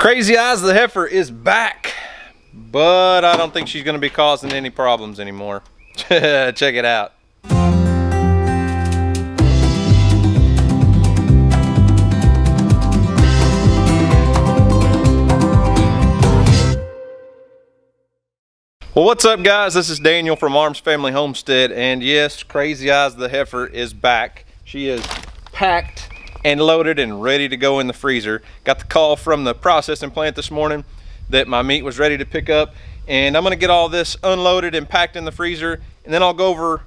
CrazyEyes the heifer is back, but I don't think she's going to be causing any problems anymore. Check it out. Well, what's up guys? This is Daniel from Arms Family Homestead, and yes, CrazyEyes the heifer is back. She is packed and loaded and ready to go in the freezer. Got the call from the processing plant this morning that my meat was ready to pick up, and I'm gonna get all this unloaded and packed in the freezer, and then I'll go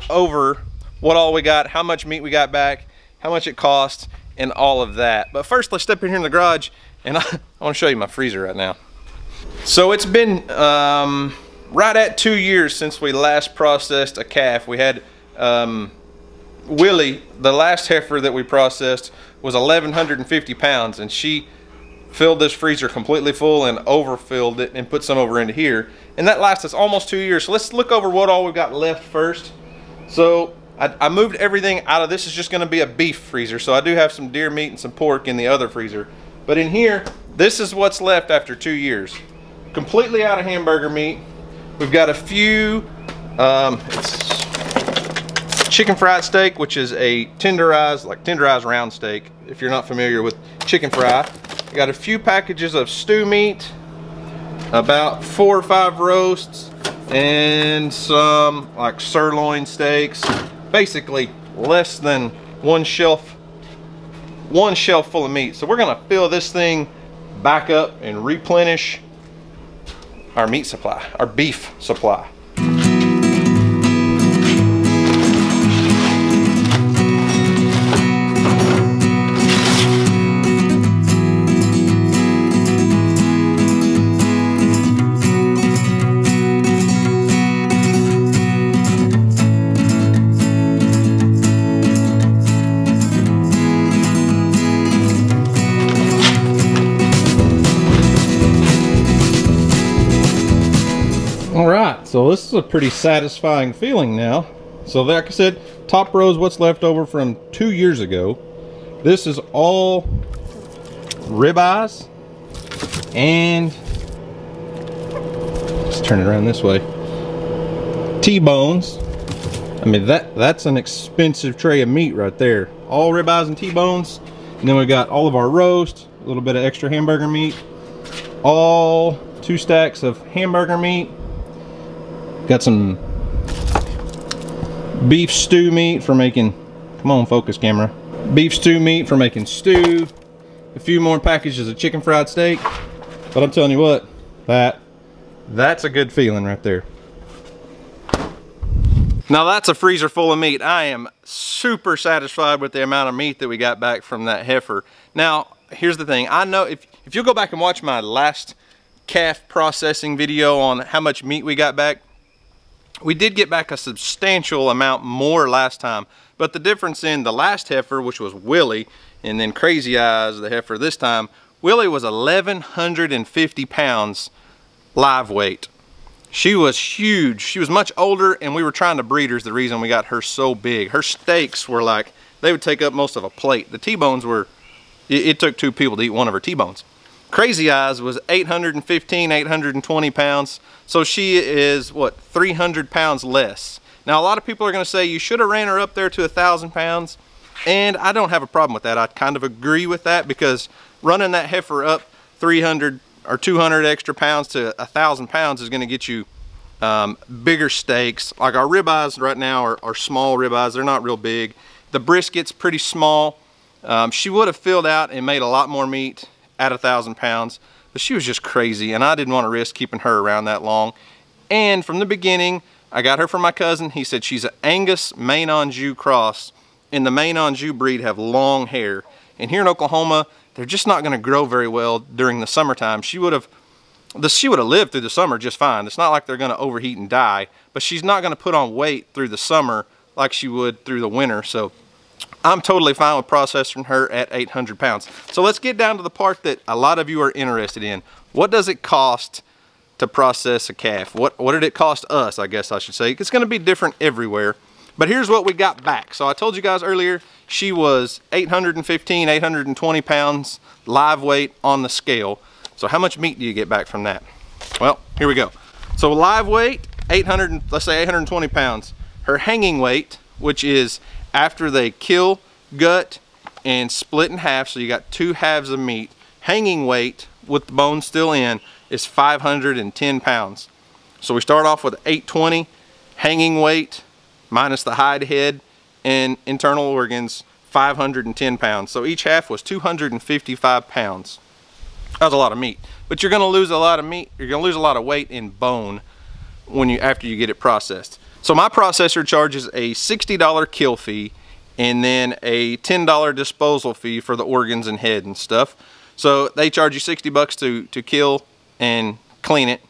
over what all we got, how much meat we got back, how much it cost, and all of that. But first, let's step in here in the garage, and I wanna show you my freezer right now. So it's been right at 2 years since we last processed a calf. We had Willie, the last heifer that we processed, was 1,150 pounds, and she filled this freezer completely full and overfilled it and put some over into here, and that lasted us almost 2 years. So let's look over what all we've got left first. So I moved everything out of this. Is just going to be a beef freezer, so I do have some deer meat and some pork in the other freezer, but in here, this is what's left after 2 years. Completely out of hamburger meat. We've got a few it's chicken fried steak, which is a tenderized round steak, if you're not familiar with chicken fry. We got a few packages of stew meat, about 4 or 5 roasts, and some like sirloin steaks. Basically less than one shelf full of meat. So we're gonna fill this thing back up and replenish our meat supply, our beef supply. So this is a pretty satisfying feeling now. So like I said, top row is what's left over from 2 years ago. This is all ribeyes, and let's turn it around this way, T-bones. I mean, that's an expensive tray of meat right there. All ribeyes and T-bones, and then we got all of our roast, a little bit of extra hamburger meat, all 2 stacks of hamburger meat. Got some beef stew meat for making, come on focus camera, beef stew meat for making stew, a few more packages of chicken fried steak. But I'm telling you what, that's a good feeling right there. Now that's a freezer full of meat. I am super satisfied with the amount of meat that we got back from that heifer. Now here's the thing, I know if you'll go back and watch my last calf processing video on how much meat we got back, we did get back a substantial amount more last time, but the difference in the last heifer, which was Willie, and then CrazyEyes the heifer this time, Willie was 1,150 pounds live weight. She was huge. She was much older, and we were trying to breed her is the reason we got her so big. Her steaks were like, they would take up most of a plate. The T-bones were, it took 2 people to eat one of her T-bones. CrazyEyes was 815, 820 pounds. So she is, what, 300 pounds less. Now, a lot of people are gonna say you should have ran her up there to 1,000 pounds. And I don't have a problem with that. I kind of agree with that, because running that heifer up 300 or 200 extra pounds to 1,000 pounds is gonna get you bigger steaks. Like our ribeyes right now are small ribeyes. They're not real big. The brisket's pretty small. She would have filled out and made a lot more meat at 1,000 pounds, but she was just crazy, and I didn't want to risk keeping her around that long. And from the beginning, I got her from my cousin. He said she's an Angus Maine Anjou cross, and the Maine Anjou breed have long hair. And here in Oklahoma, they're just not going to grow very well during the summertime. She would have lived through the summer just fine. It's not like they're going to overheat and die, but she's not going to put on weight through the summer like she would through the winter. So I'm totally fine with processing her at 800 pounds. So let's get down to the part that a lot of you are interested in. What does it cost to process a calf? What did it cost us, I guess I should say. It's gonna be different everywhere. But here's what we got back. So I told you guys earlier, she was 815, 820 pounds live weight on the scale. So how much meat do you get back from that? Well, here we go. So live weight, 800, let's say 820 pounds. Her hanging weight, which is after they kill, gut, and split in half, so you got 2 halves of meat, hanging weight with the bone still in is 510 pounds. So we start off with 820, hanging weight minus the hide, head, and internal organs, 510 pounds. So each half was 255 pounds. That was a lot of meat. But you're gonna lose a lot of meat, you're gonna lose a lot of weight in bone after you get it processed. So my processor charges a $60 kill fee and then a $10 disposal fee for the organs and head and stuff. So they charge you 60 bucks to kill and clean it.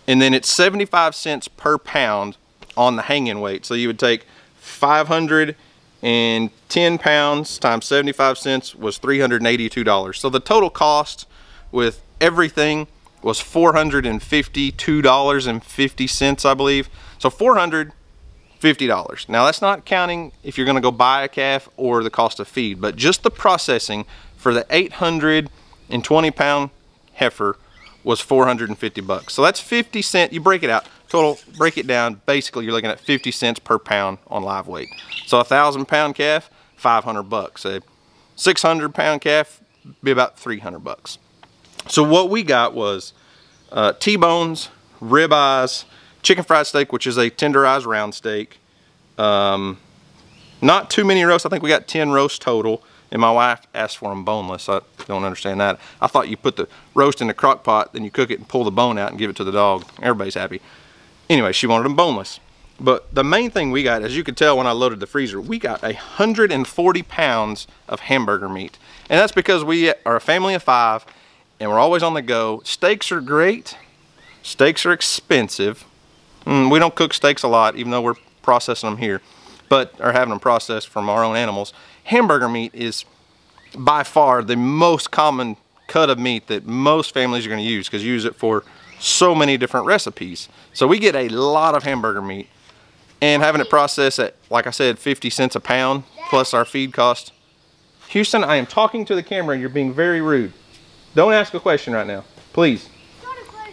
And then it's 75 cents per pound on the hanging weight. So you would take 510 pounds times 75 cents was $382. So the total cost with everything was $452.50, I believe. So $450. Now that's not counting if you're gonna go buy a calf or the cost of feed, but just the processing for the 820 pound heifer was 450 bucks. So that's 50 cents, you break it out, total, break it down, basically you're looking at 50 cents per pound on live weight. So a 1,000 pound calf, 500 bucks. A 600 pound calf, be about 300 bucks. So what we got was T-bones, rib eyes, chicken fried steak, which is a tenderized round steak. Not too many roasts. I think we got 10 roasts total, and my wife asked for them boneless. I don't understand that. I thought you put the roast in the crock pot, then you cook it and pull the bone out and give it to the dog. Everybody's happy. Anyway, she wanted them boneless. But the main thing we got, as you could tell when I loaded the freezer, we got 140 pounds of hamburger meat. And that's because we are a family of 5 and we're always on the go. Steaks are great. Steaks are expensive. We don't cook steaks a lot, even though we're processing them here, or having them processed from our own animals. Hamburger meat is by far the most common cut of meat that most families are going to use, because you use it for so many different recipes. So we get a lot of hamburger meat, and having it processed at, like I said, 50 cents a pound plus our feed cost. Houston, I am talking to the camera and you're being very rude. Don't ask a question right now, please.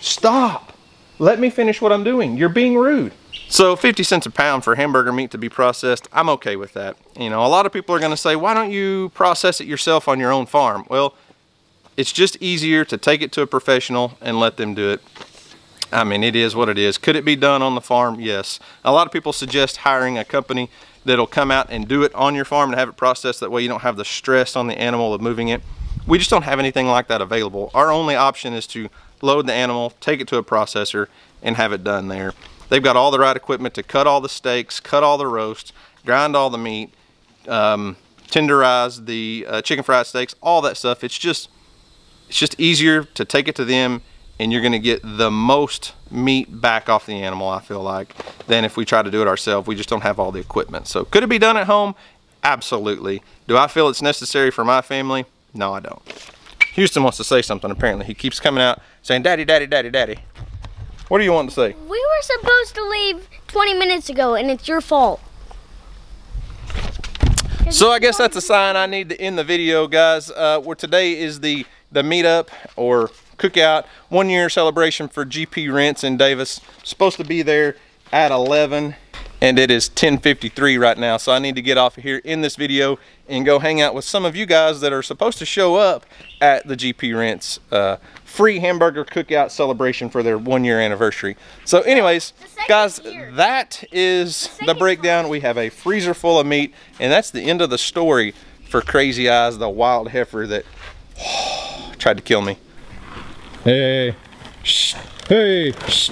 Stop. Let me finish what I'm doing. You're being rude. So 50 cents a pound for hamburger meat to be processed, I'm okay with that. You know, a lot of people are gonna say, why don't you process it yourself on your own farm? Well, it's just easier to take it to a professional and let them do it. I mean, it is what it is. Could it be done on the farm? Yes. A lot of people suggest hiring a company that'll come out and do it on your farm and have it processed. That way you don't have the stress on the animal of moving it. We just don't have anything like that available. Our only option is to load the animal, take it to a processor, and have it done there. They've got all the right equipment to cut all the steaks, cut all the roasts, grind all the meat, tenderize the chicken fried steaks, all that stuff. It's just easier to take it to them, and you're gonna get the most meat back off the animal, I feel like, than if we try to do it ourselves. We just don't have all the equipment. So could it be done at home? Absolutely. Do I feel it's necessary for my family? No, I don't. Houston wants to say something, apparently. He keeps coming out saying, Daddy, Daddy, Daddy, Daddy. What do you want to say? We were supposed to leave 20 minutes ago, and it's your fault. So I guess that's a sign I need to end the video, guys. Where today is the meetup or cookout 1-year celebration for GP Rents in Davis. Supposed to be there at 11, and it is 10:53 right now. So I need to get off of here in this video and go hang out with some of you guys that are supposed to show up at the GP Rents free hamburger cookout celebration for their 1-year anniversary. So anyways, guys, that is the breakdown. We have a freezer full of meat, and that's the end of the story for Crazy Eyes, the wild heifer that tried to kill me. Hey, shh, hey, shh.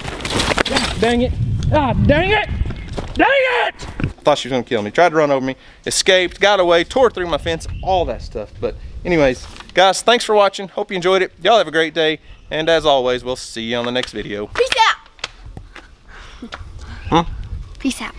Ah, dang it, ah, dang it, dang it! Thought she was gonna kill me. Tried to run over me, escaped, got away, tore through my fence, all that stuff. But anyways, guys, thanks for watching. Hope you enjoyed it. Y'all have a great day. And as always, we'll see you on the next video. Peace out. Hmm? Peace out.